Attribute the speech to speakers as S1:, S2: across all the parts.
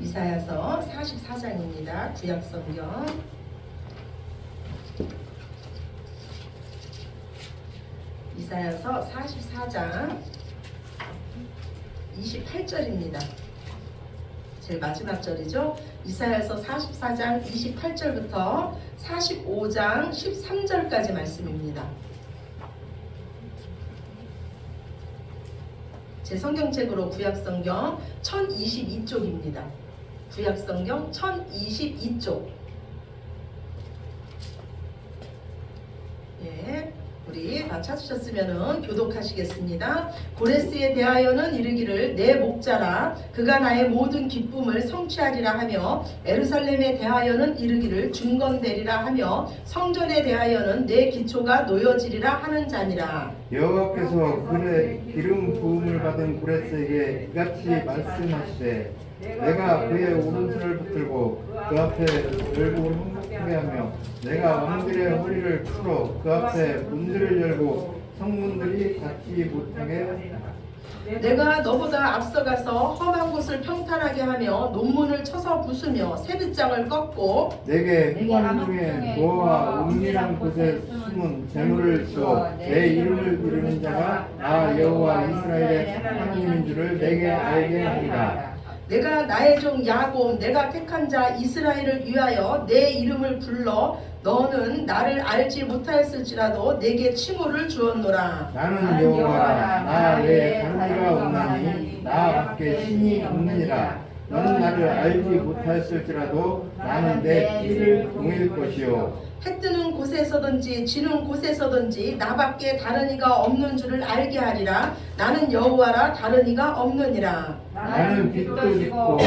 S1: 이사야서 44장입니다. 구약성경. 이사야서 44장 28절입니다. 제일 마지막 절이죠. 이사야서 44장 28절부터 45장 13절까지 말씀입니다. 제 성경책으로 구약성경 1022쪽입니다. 구약성경 1022쪽. 예, 우리 다 찾으셨으면 교독하시겠습니다. 고레스에 대하여는 이르기를 내 목자라 그가 나의 모든 기쁨을 성취하리라 하며, 에루살렘에 대하여는 이르기를 중건되리라 하며, 성전에 대하여는 내 기초가 놓여지리라 하는 자니라.
S2: 여호와께서 그의 기름 부음을 받은 고레스에게 이같이 말씀하시되, 내가 그의 오른손을 붙들고 그 앞에 열국을 흥복하게 하며, 내가 왕들의 허리를 풀어 그 앞에 문들을 열고 성문들이 닫지 못하게 하리라.
S1: 내가 너보다 앞서가서 험한 곳을 평탄하게 하며 논문을 쳐서 부수며 세빗장을 꺾고,
S2: 내게 행관 중에 노와 은밀한 곳에 숨은 재물을 주어 내 이름을 부르는 자가 나 여호와 이스라엘의 하나님인 줄을 내게 알게 하리라.
S1: 내가 나의 종 야곱 내가 택한 자 이스라엘을 위하여 내 이름을 불러 너는 나를 알지 못하였을지라도 내게 칭호를 주었노라.
S2: 나는 여호와라. 나 외에 다른 이가 없나니 나 밖에 신이 없느니라. 너는 나를 알지 못하였을지라도 나는 내 길을 동일 것이요,
S1: 해 뜨는 곳에서든지 지는 곳에서든지 나밖에 다른 이가 없는 줄을 알게 하리라. 나는 여호와라, 다른 이가 없느니라.
S2: 나는 빛도 짓고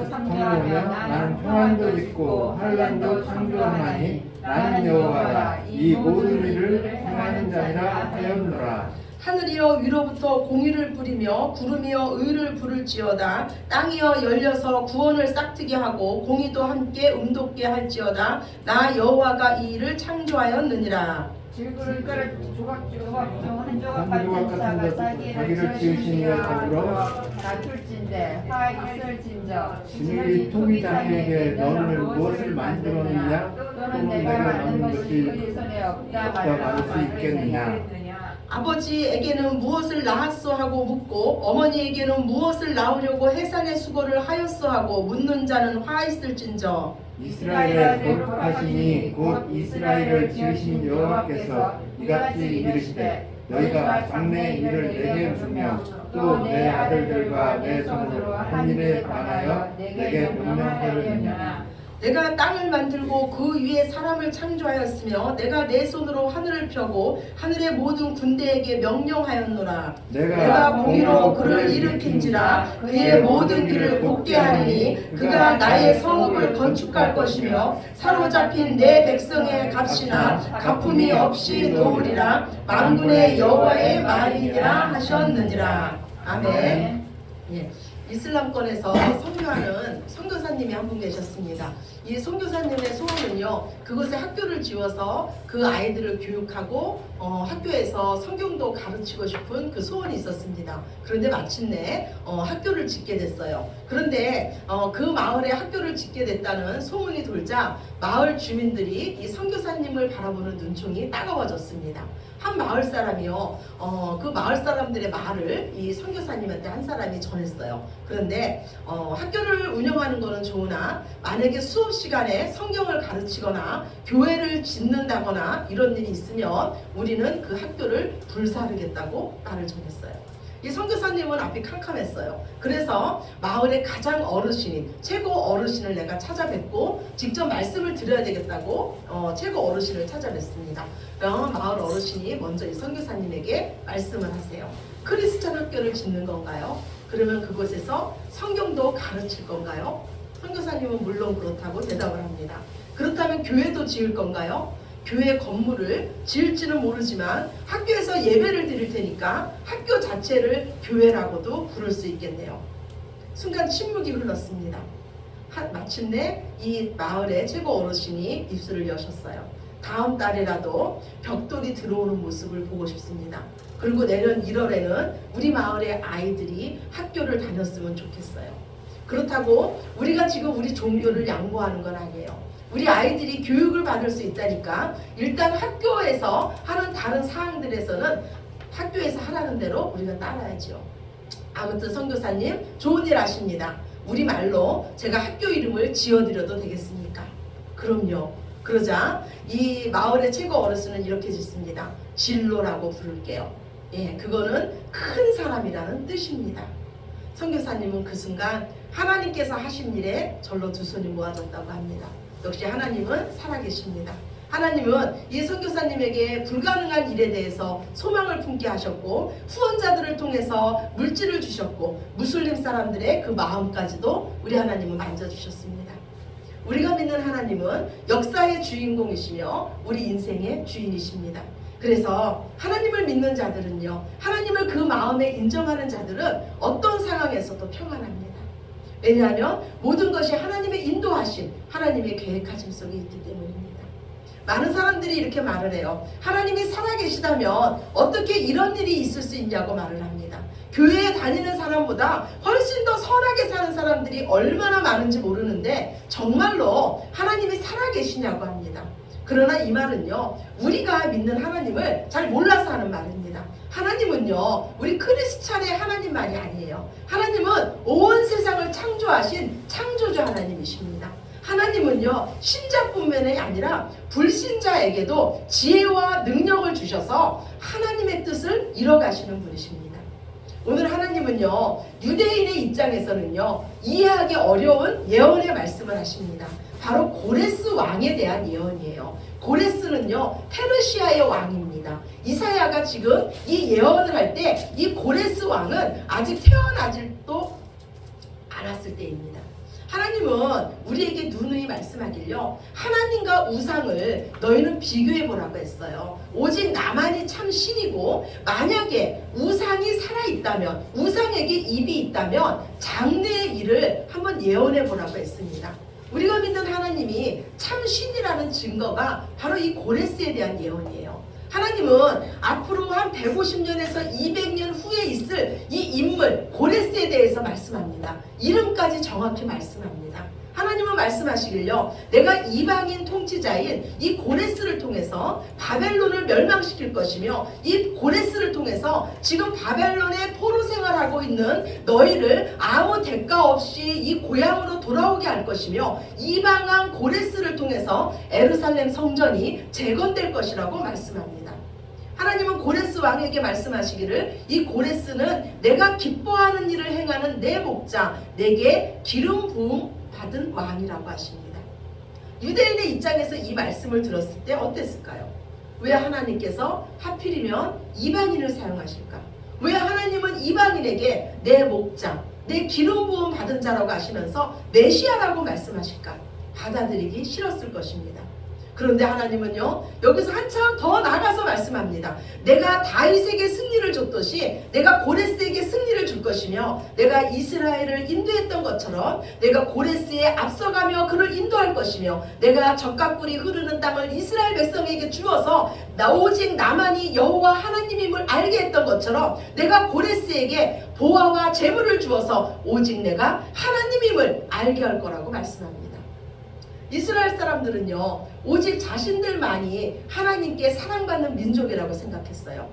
S2: 창조하며 나는 평안도 짓고 환란도 창조하나니 나는 여호와라. 이 모든 일을 행하는 자니라 하였노라.
S1: 하늘이여 위로부터 공의를 부리며 구름이여 의를 부를지어다. 땅이여 열려서 구원을 싹트게 하고 공의도 함께 음돋게 할지어다. 나 여호와가 이 일을 창조하였느니라.
S3: 질그릇 조각조각 한 조각
S2: 한 조각 같은 것 자기를 지으신 이에 더불어
S3: 다툴진대 화 있을진저
S2: 진흙이 토기장에게 너를 무엇을 만들었느냐, 또는 내가 만든 것이
S3: 그의 손에 없다
S2: 없다 말할 수 있겠느냐.
S1: 아버지에게는 무엇을 낳았소 하고 묻고 어머니에게는 무엇을 낳으려고 해산의 수고를 하였소 하고 묻는 자는 화 있을진저.
S2: 이스라엘의 거룩하시니 곧 이스라엘을 지으신 여호와께서 이같이 이르시되, 너희가 장래 일을 내게 묻으며 또 내 아들들과 내 손으로 한 일에 관하여 내게 명령하려느냐.
S1: 내가 땅을 만들고 그 위에 사람을 창조하였으며 내가 내 손으로 하늘을 펴고 하늘의 모든 군대에게 명령하였노라. 내가 공의로 그를 일으킨지라 그의 모든 길을 곱게 하리니 그가 나의 성읍을 건축할 것이며 사로잡힌 내 백성의 값이나 갚음이 없이 놓으리라. 만군의 여호와의 말이니라 하셨느니라. 아멘. 예. 이슬람권에서 선교하는 선교사님이 한 분 계셨습니다. 이 선교사님의 소원은요, 그곳에 학교를 지어서 그 아이들을 교육하고 학교에서 성경도 가르치고 싶은 그 소원이 있었습니다. 그런데 마침내 학교를 짓게 됐어요. 그런데 그 마을에 학교를 짓게 됐다는 소문이 돌자 마을 주민들이 이 선교사님을 바라보는 눈총이 따가워졌습니다. 한 마을 사람이요, 그 마을 사람들의 말을 이 선교사님한테 한 사람이 전했어요. 그런데 학교를 운영하는 거는 좋으나 만약에 수업 시간에 성경을 가르치거나 교회를 짓는다거나 이런 일이 있으면 우리는 그 학교를 불사르겠다고 말을 전했어요. 이 선교사님은 앞이 캄캄했어요. 그래서 마을의 가장 어르신인 최고 어르신을 내가 찾아뵙고 직접 말씀을 드려야 되겠다고 최고 어르신을 찾아뵙습니다. 그럼 마을 어르신이 먼저 이 선교사님에게 말씀을 하세요. 크리스찬 학교를 짓는 건가요? 그러면 그곳에서 성경도 가르칠 건가요? 선교사님은 물론 그렇다고 대답을 합니다. 그렇다면 교회도 지을 건가요? 교회 건물을 지을지는 모르지만 학교에서 예배를 드릴 테니까 학교 자체를 교회라고도 부를 수 있겠네요. 순간 침묵이 흘렀습니다. 마침내 이 마을의 최고 어르신이 입술을 여셨어요. 다음 달에라도 벽돌이 들어오는 모습을 보고 싶습니다. 그리고 내년 1월에는 우리 마을의 아이들이 학교를 다녔으면 좋겠어요. 그렇다고 우리가 지금 우리 종교를 양보하는 건 아니에요. 우리 아이들이 교육을 받을 수 있다니까 일단 학교에서 하는 다른 사항들에서는 학교에서 하라는 대로 우리가 따라야죠. 아무튼 선교사님 좋은 일 하십니다. 우리 말로 제가 학교 이름을 지어드려도 되겠습니까? 그럼요. 그러자 이 마을의 최고 어르신은 이렇게 짓습니다. 진로라고 부를게요. 예, 그거는 큰 사람이라는 뜻입니다. 선교사님은 그 순간 하나님께서 하신 일에 절로 두 손이 모아졌다고 합니다. 역시 하나님은 살아계십니다. 하나님은 이 선교사님에게 불가능한 일에 대해서 소망을 품게 하셨고 후원자들을 통해서 물질을 주셨고 무슬림 사람들의 그 마음까지도 우리 하나님은 만져주셨습니다. 우리가 믿는 하나님은 역사의 주인공이시며 우리 인생의 주인이십니다. 그래서 하나님을 믿는 자들은요, 하나님을 그 마음에 인정하는 자들은 어떤 상황에서도 평안합니다. 왜냐하면 모든 것이 하나님의 인도하심, 하나님의 계획하심 속에 있기 때문입니다. 많은 사람들이 이렇게 말을 해요. 하나님이 살아계시다면 어떻게 이런 일이 있을 수 있냐고 말을 합니다. 교회에 다니는 사람보다 훨씬 더 선하게 사는 사람들이 얼마나 많은지 모르는데 정말로 하나님이 살아계시냐고 합니다. 그러나 이 말은요, 우리가 믿는 하나님을 잘 몰라서 하는 말입니다. 하나님은요, 우리 크리스찬의 하나님만이 아니에요. 하나님은 온 세상을 창조하신 창조주 하나님이십니다. 하나님은요, 신자뿐만이 아니라 불신자에게도 지혜와 능력을 주셔서 하나님의 뜻을 이뤄가시는 분이십니다. 오늘 하나님은요, 유대인의 입장에서는요, 이해하기 어려운 예언의 말씀을 하십니다. 바로 고레스 왕에 대한 예언이에요. 고레스는요, 페르시아의 왕입니다. 이사야가 지금 이 예언을 할 때 이 고레스 왕은 아직 태어나지도 않았을 때입니다. 하나님은 우리에게 누누이 말씀하길요, 하나님과 우상을 너희는 비교해 보라고 했어요. 오직 나만이 참 신이고 만약에 우상이 살아있다면, 우상에게 입이 있다면 장래의 일을 한번 예언해 보라고 했습니다. 우리가 믿는 하나님이 참 신이라는 증거가 바로 이 고레스에 대한 예언이에요. 하나님은 앞으로 한 150년에서 200년 후에 있을 이 인물 고레스에 대해서 말씀합니다. 이름까지 정확히 말씀합니다. 하나님은 말씀하시길요, 내가 이방인 통치자인 이 고레스를 통해서 바벨론을 멸망시킬 것이며 이 고레스를 통해서 지금 바벨론에 포로 생활하고 있는 너희를 아무 대가 없이 이 고향으로 돌아오게 할 것이며 이방한 고레스를 통해서 에루살렘 성전이 재건될 것이라고 말씀합니다. 하나님은 고레스 왕에게 말씀하시기를 이 고레스는 내가 기뻐하는 일을 행하는 내 목자, 내게 기름 부음 받은 왕이라고 하십니다. 유대인의 입장에서 이 말씀을 들었을 때 어땠을까요? 왜 하나님께서 하필이면 이방인을 사용하실까? 왜 하나님은 이방인에게 내 목자, 내 기름 부음 받은 자라고 하시면서 메시아라고 말씀하실까? 받아들이기 싫었을 것입니다. 그런데 하나님은요, 여기서 한참 더 나가서 말씀합니다. 내가 다윗에게 승리를 줬듯이 내가 고레스에게 승리를 줄 것이며 내가 이스라엘을 인도했던 것처럼 내가 고레스에 앞서가며 그를 인도할 것이며 내가 젖과 꿀이 흐르는 땅을 이스라엘 백성에게 주어서 오직 나만이 여호와 하나님임을 알게 했던 것처럼 내가 고레스에게 보화와 재물을 주어서 오직 내가 하나님임을 알게 할 거라고 말씀합니다. 이스라엘 사람들은요, 오직 자신들만이 하나님께 사랑받는 민족이라고 생각했어요.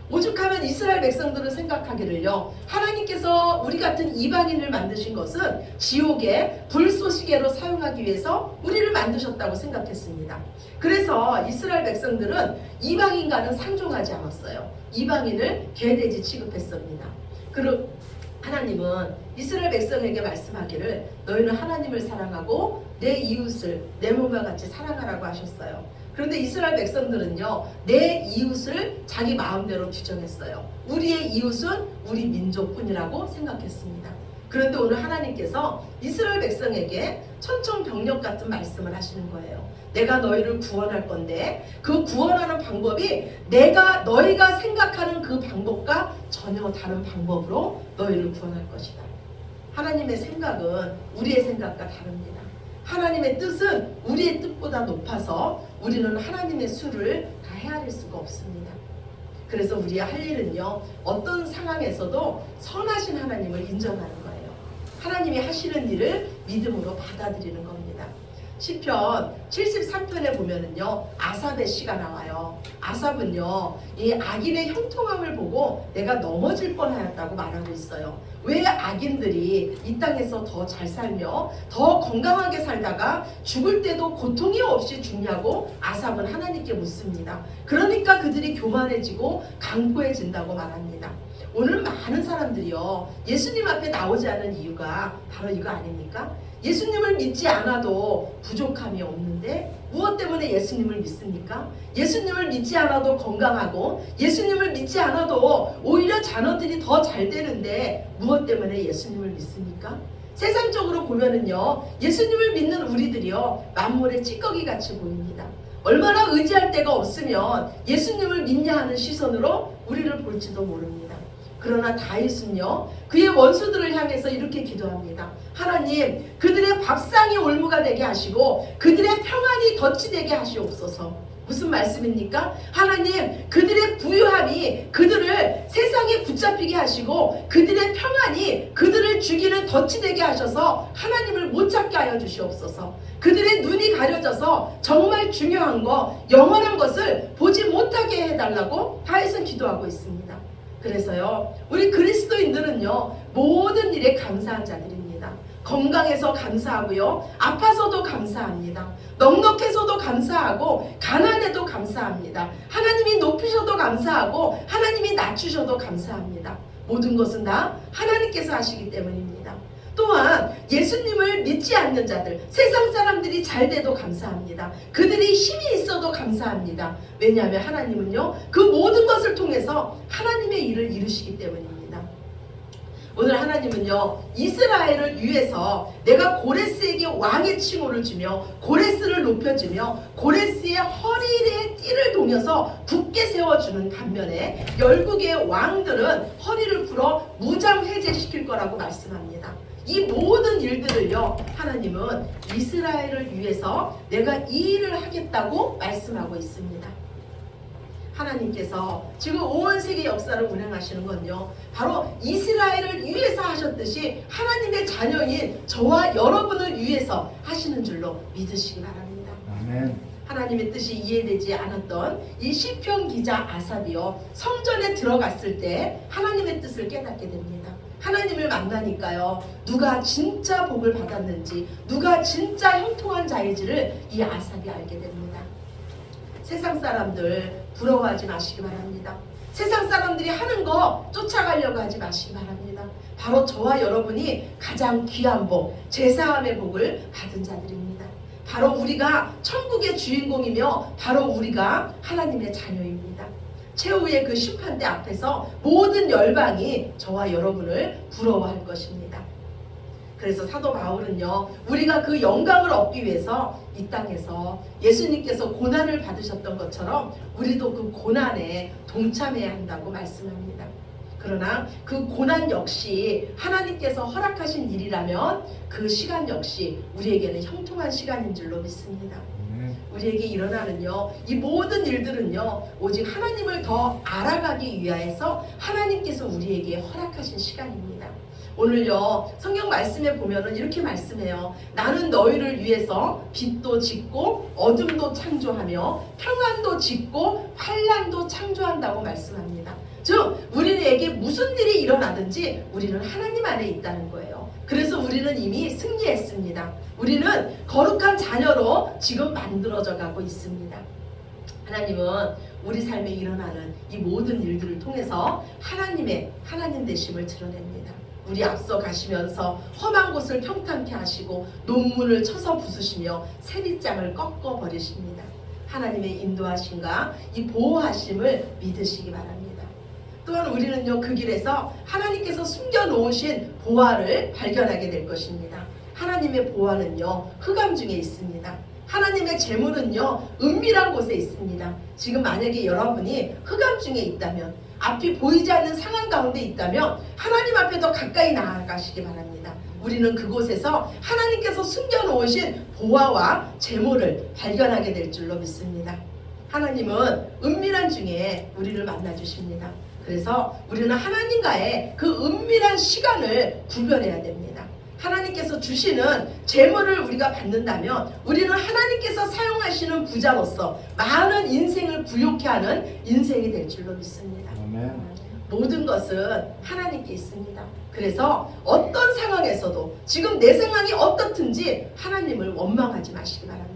S1: 오죽하면 이스라엘 백성들은 생각하기를요, 하나님께서 우리 같은 이방인을 만드신 것은 지옥의 불쏘시개로 사용하기 위해서 우리를 만드셨다고 생각했습니다. 그래서 이스라엘 백성들은 이방인과는 상종하지 않았어요. 이방인을 개돼지 취급했습니다. 그리고 하나님은 이스라엘 백성에게 말씀하기를 너희는 하나님을 사랑하고 내 이웃을 내 몸과 같이 사랑하라고 하셨어요. 그런데 이스라엘 백성들은요, 내 이웃을 자기 마음대로 규정했어요. 우리의 이웃은 우리 민족뿐이라고 생각했습니다. 그런데 오늘 하나님께서 이스라엘 백성에게 천천병력 같은 말씀을 하시는 거예요. 내가 너희를 구원할 건데 그 구원하는 방법이 너희가 생각하는 그 방법과 전혀 다른 방법으로 너희를 구원할 것이다. 하나님의 생각은 우리의 생각과 다릅니다. 하나님의 뜻은 우리의 뜻보다 높아서 우리는 하나님의 수를 다 헤아릴 수가 없습니다. 그래서 우리의 할 일은요, 어떤 상황에서도 선하신 하나님을 인정하는 거예요. 하나님이 하시는 일을 믿음으로 받아들이는 겁니다. 시편 73편에 보면은요, 아삽의 시가 나와요. 아삽은요, 이 악인의 형통함을 보고 내가 넘어질 뻔하였다고 말하고 있어요. 왜 악인들이 이 땅에서 더 잘 살며 더 건강하게 살다가 죽을 때도 고통이 없이 죽냐고 아삽은 하나님께 묻습니다. 그러니까 그들이 교만해지고 강포해진다고 말합니다. 오늘 많은 사람들이요, 예수님 앞에 나오지 않는 이유가 바로 이거 아닙니까? 예수님을 믿지 않아도 부족함이 없는데 무엇 때문에 예수님을 믿습니까? 예수님을 믿지 않아도 건강하고 예수님을 믿지 않아도 오히려 자녀들이 더 잘 되는데 무엇 때문에 예수님을 믿습니까? 세상적으로 보면은요, 예수님을 믿는 우리들이요, 만물의 찌꺼기 같이 보입니다. 얼마나 의지할 데가 없으면 예수님을 믿냐 하는 시선으로 우리를 볼지도 모릅니다. 그러나 다윗은요, 그의 원수들을 향해서 이렇게 기도합니다. 하나님, 그들의 밥상이 올무가 되게 하시고 그들의 평안이 덫이 되게 하시옵소서. 무슨 말씀입니까? 하나님, 그들의 부유함이 그들을 세상에 붙잡히게 하시고 그들의 평안이 그들을 죽이는 덫이 되게 하셔서 하나님을 못 찾게 하여 주시옵소서. 그들의 눈이 가려져서 정말 중요한 거, 영원한 것을 보지 못하게 해달라고 다윗은 기도하고 있습니다. 그래서요, 우리 그리스도인들은요, 모든 일에 감사한 자들입니다. 건강해서 감사하고요, 아파서도 감사합니다. 넉넉해서도 감사하고 가난해도 감사합니다. 하나님이 높이셔도 감사하고 하나님이 낮추셔도 감사합니다. 모든 것은 다 하나님께서 하시기 때문입니다. 또한 예수님을 믿지 않는 자들, 세상 사람들이 잘 돼도 감사합니다. 그들이 힘이 있어도 감사합니다. 왜냐하면 하나님은요, 그 모든 것을 통해서 하나님의 일을 이루시기 때문입니다. 오늘 하나님은요, 이스라엘을 위해서 내가 고레스에게 왕의 칭호를 주며 고레스를 높여주며 고레스의 허리에 띠를 동여서 굳게 세워주는 반면에 열국의 왕들은 허리를 풀어 무장해제시킬 거라고 말씀합니다. 이 모든 일들을요, 하나님은 이스라엘을 위해서 내가 이 일을 하겠다고 말씀하고 있습니다. 하나님께서 지금 온 세계 역사를 운행하시는 건요, 바로 이스라엘을 위해서 하셨듯이 하나님의 자녀인 저와 여러분을 위해서 하시는 줄로 믿으시기 바랍니다.
S2: 아멘.
S1: 하나님의 뜻이 이해되지 않았던 이 시편 기자 아삽이요, 성전에 들어갔을 때 하나님의 뜻을 깨닫게 됩니다. 하나님을 만나니까요, 누가 진짜 복을 받았는지, 누가 진짜 형통한 자인지를 이 아삽이 알게 됩니다. 세상 사람들 부러워하지 마시기 바랍니다. 세상 사람들이 하는 거 쫓아가려고 하지 마시기 바랍니다. 바로 저와 여러분이 가장 귀한 복, 제사함의 복을 받은 자들입니다. 바로 우리가 천국의 주인공이며 바로 우리가 하나님의 자녀입니다. 최후의 그 심판대 앞에서 모든 열방이 저와 여러분을 부러워할 것입니다. 그래서 사도 바울은요, 우리가 그 영광을 얻기 위해서 이 땅에서 예수님께서 고난을 받으셨던 것처럼 우리도 그 고난에 동참해야 한다고 말씀합니다. 그러나 그 고난 역시 하나님께서 허락하신 일이라면 그 시간 역시 우리에게는 형통한 시간인 줄로 믿습니다. 우리에게 일어나는요, 이 모든 일들은요, 오직 하나님을 더 알아가기 위하여서 하나님께서 우리에게 허락하신 시간입니다. 오늘요, 성경 말씀에 보면은 이렇게 말씀해요. 나는 너희를 위해서 빛도 짓고 어둠도 창조하며 평안도 짓고 환난도 창조한다고 말씀합니다. 즉 우리에게 무슨 일이 일어나든지 우리는 하나님 안에 있다는 거예요. 그래서 우리는 이미 승리했습니다. 우리는 거룩한 자녀로 지금 만들어져 가고 있습니다. 하나님은 우리 삶에 일어나는 이 모든 일들을 통해서 하나님 되심을 드러냅니다. 우리 앞서 가시면서 험한 곳을 평탄케 하시고 논문을 쳐서 부수시며 세리장을 꺾어 버리십니다. 하나님의 인도하심과 이 보호하심을 믿으시기 바랍니다. 또한 우리는요, 그 길에서 하나님께서 숨겨놓으신 보화를 발견하게 될 것입니다. 하나님의 보화는요, 흑암 중에 있습니다. 하나님의 재물은요, 은밀한 곳에 있습니다. 지금 만약에 여러분이 흑암 중에 있다면, 앞이 보이지 않는 상황 가운데 있다면 하나님 앞에 더 가까이 나아가시기 바랍니다. 우리는 그곳에서 하나님께서 숨겨놓으신 보화와 재물을 발견하게 될 줄로 믿습니다. 하나님은 은밀한 중에 우리를 만나주십니다. 그래서 우리는 하나님과의 그 은밀한 시간을 구별해야 됩니다. 하나님께서 주시는 재물을 우리가 받는다면 우리는 하나님께서 사용하시는 부자로서 많은 인생을 부욕해 하는 인생이 될 줄로 믿습니다.
S2: 아멘.
S1: 모든 것은 하나님께 있습니다. 그래서 어떤 상황에서도 지금 내 상황이 어떻든지 하나님을 원망하지 마시기 바랍니다.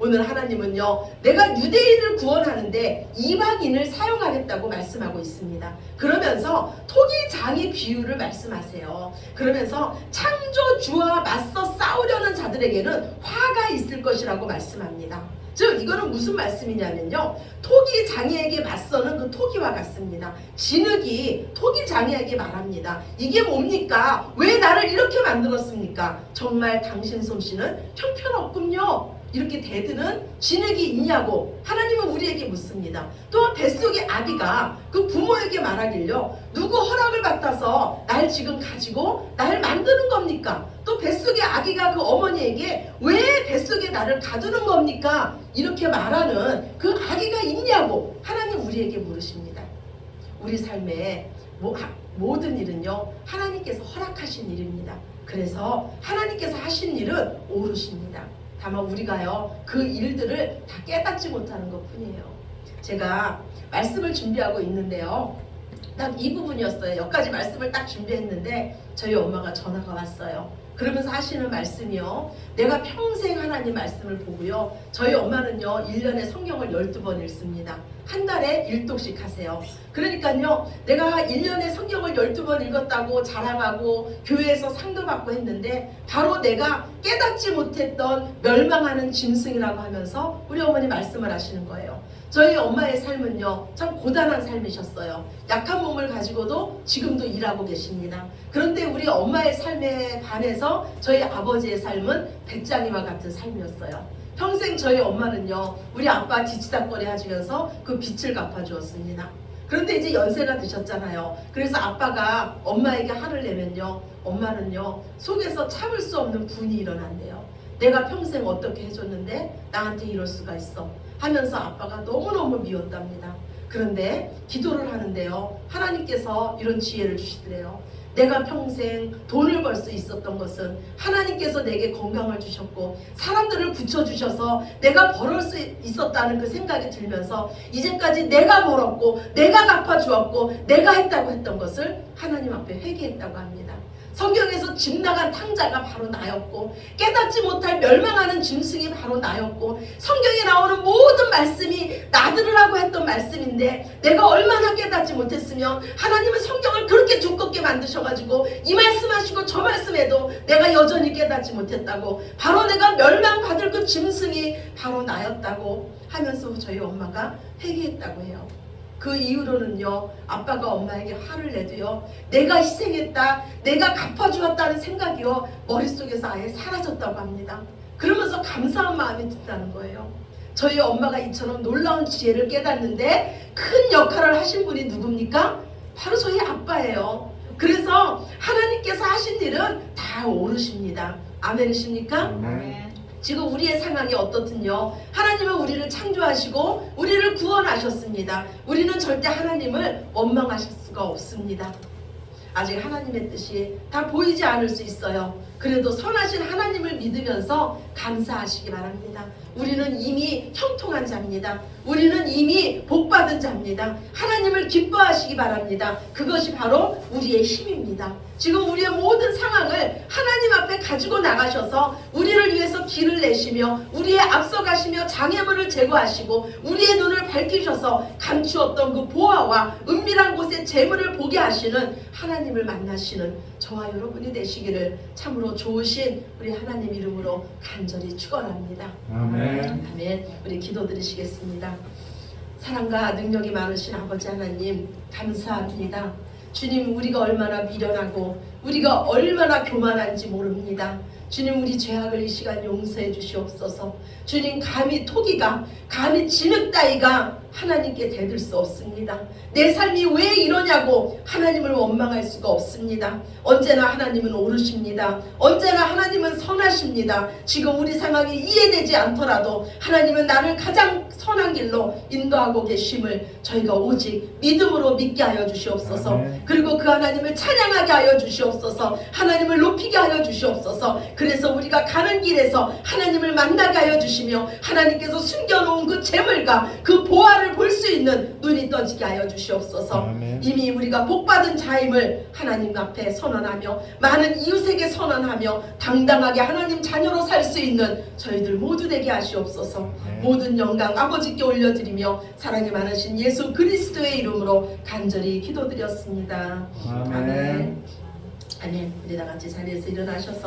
S1: 오늘 하나님은요, 내가 유대인을 구원하는데 이방인을 사용하겠다고 말씀하고 있습니다. 그러면서 토기장이 비유를 말씀하세요. 그러면서 창조주와 맞서 싸우려는 자들에게는 화가 있을 것이라고 말씀합니다. 즉 이거는 무슨 말씀이냐면요, 토기장이에게 맞서는 그 토기와 같습니다. 진흙이 토기장이에게 말합니다. 이게 뭡니까? 왜 나를 이렇게 만들었습니까? 정말 당신 솜씨는 형편없군요. 이렇게 대드는 진흙이 있냐고 하나님은 우리에게 묻습니다. 또한 뱃속의 아기가 그 부모에게 말하길요, 누구 허락을 받아서 날 지금 가지고 날 만드는 겁니까? 또 뱃속의 아기가 그 어머니에게 왜 뱃속에 나를 가두는 겁니까? 이렇게 말하는 그 아기가 있냐고 하나님 우리에게 물으십니다. 우리 삶의 모든 일은요, 하나님께서 허락하신 일입니다. 그래서 하나님께서 하신 일은 옳으십니다. 다만 우리가요, 그 일들을 다 깨닫지 못하는 것 뿐이에요. 제가 말씀을 준비하고 있는데요, 딱 이 부분이었어요. 여기까지 말씀을 딱 준비했는데 저희 엄마가 전화가 왔어요. 그러면서 하시는 말씀이요, 내가 평생 하나님 말씀을 보고요, 저희 엄마는요 1년에 성경을 12번 읽습니다. 한 달에 1독씩 하세요. 그러니까요, 내가 1년에 성경을 12번 읽었다고 자랑하고 교회에서 상도 받고 했는데 바로 내가 깨닫지 못했던 멸망하는 짐승이라고 하면서 우리 어머니 말씀을 하시는 거예요. 저희 엄마의 삶은요 참 고단한 삶이셨어요. 약한 몸을 가지고도 지금도 일하고 계십니다. 그런데 우리 엄마의 삶에 반해서 저희 아버지의 삶은 배짱이와 같은 삶이었어요. 평생 저희 엄마는요 우리 아빠 뒤치다꺼리 하시면서 그 빚을 갚아주었습니다. 그런데 이제 연세가 드셨잖아요. 그래서 아빠가 엄마에게 화를 내면요, 엄마는요 속에서 참을 수 없는 분이 일어난대요. 내가 평생 어떻게 해줬는데 나한테 이럴 수가 있어 하면서 아빠가 너무너무 미웠답니다. 그런데 기도를 하는데요, 하나님께서 이런 지혜를 주시더래요. 내가 평생 돈을 벌 수 있었던 것은 하나님께서 내게 건강을 주셨고 사람들을 붙여주셔서 내가 벌을 수 있었다는 그 생각이 들면서 이제까지 내가 벌었고 내가 갚아주었고 내가 했다고 했던 것을 하나님 앞에 회개했다고 합니다. 성경에서 집 나간 탕자가 바로 나였고 깨닫지 못할 멸망하는 짐승이 바로 나였고 성경에 나오는 모든 말씀이 나들으라고 했던 말씀인데 내가 얼마나 깨닫지 못했으면 하나님은 성경을 그렇게 두껍게 만드셔가지고 이 말씀하시고 저 말씀에도 내가 여전히 깨닫지 못했다고, 바로 내가 멸망받을 그 짐승이 바로 나였다고 하면서 저희 엄마가 회개했다고 해요. 그 이후로는요 아빠가 엄마에게 화를 내도요 내가 희생했다, 내가 갚아주었다는 생각이요 머릿속에서 아예 사라졌다고 합니다. 그러면서 감사한 마음이 든다는 거예요. 저희 엄마가 이처럼 놀라운 지혜를 깨닫는데 큰 역할을 하신 분이 누굽니까? 바로 저희 아빠예요. 그래서 하나님께서 하신 일은 다 옳으십니다. 아멘이십니까?
S3: 아멘.
S1: 지금 우리의 상황이 어떻든요, 하나님은 우리를 창조하시고 우리를 구원하셨습니다. 우리는 절대 하나님을 원망하실 수가 없습니다. 아직 하나님의 뜻이 다 보이지 않을 수 있어요. 그래도 선하신 하나님을 믿으면서 감사하시기 바랍니다. 우리는 이미 형통한 자입니다. 우리는 이미 복받은 자입니다. 하나님을 기뻐하시기 바랍니다. 그것이 바로 우리의 힘입니다. 지금 우리의 모든 상황을 하나님 앞에 가지고 나가셔서 우리를 위해서 길을 내시며 우리의 앞서가시며 장애물을 제거하시고 우리의 눈을 밝히셔서 감추었던 그 보화와 은밀한 곳에 재물을 보게 하시는 하나님을 만나시는 저와 여러분이 되시기를 참으로 좋으신 우리 하나님 이름으로 간절히 축원합니다.
S2: 아멘.
S1: 아멘. 우리 기도드리시겠습니다. 사랑과 능력이 많으신 아버지 하나님 감사합니다. 주님, 우리가 얼마나 미련하고 우리가 얼마나 교만한지 모릅니다. 주님, 우리 죄악을 이 시간 용서해 주시옵소서. 주님, 감히 토기가, 감히 진흙 따위가 하나님께 대들 수 없습니다. 내 삶이 왜 이러냐고 하나님을 원망할 수가 없습니다. 언제나 하나님은 옳으십니다. 언제나 하나님은 선하십니다. 지금 우리 상황이 이해되지 않더라도 하나님은 나를 가장 선한 길로 인도하고 계심을 저희가 오직 믿음으로 믿게 하여 주시옵소서. 그리고 그 하나님을 찬양하게 하여 주시옵소서. 주시옵소서. 하나님을 높이게 하여 주시옵소서. 그래서 우리가 가는 길에서 하나님을 만나게 하여 주시며 하나님께서 숨겨놓은 그 재물과 그 보화를 볼 수 있는 눈이 떠지게 하여 주시옵소서.
S2: 아멘.
S1: 이미 우리가 복받은 자임을 하나님 앞에 선언하며 많은 이웃에게 선언하며 당당하게 하나님 자녀로 살 수 있는 저희들 모두 되게 하시옵소서.
S2: 네.
S1: 모든 영광 아버지께 올려드리며 사랑이 많으신 예수 그리스도의 이름으로 간절히 기도드렸습니다.
S2: 아멘.
S1: 아멘. 아멘. 우리 다 같이 자리에서 일어나셔서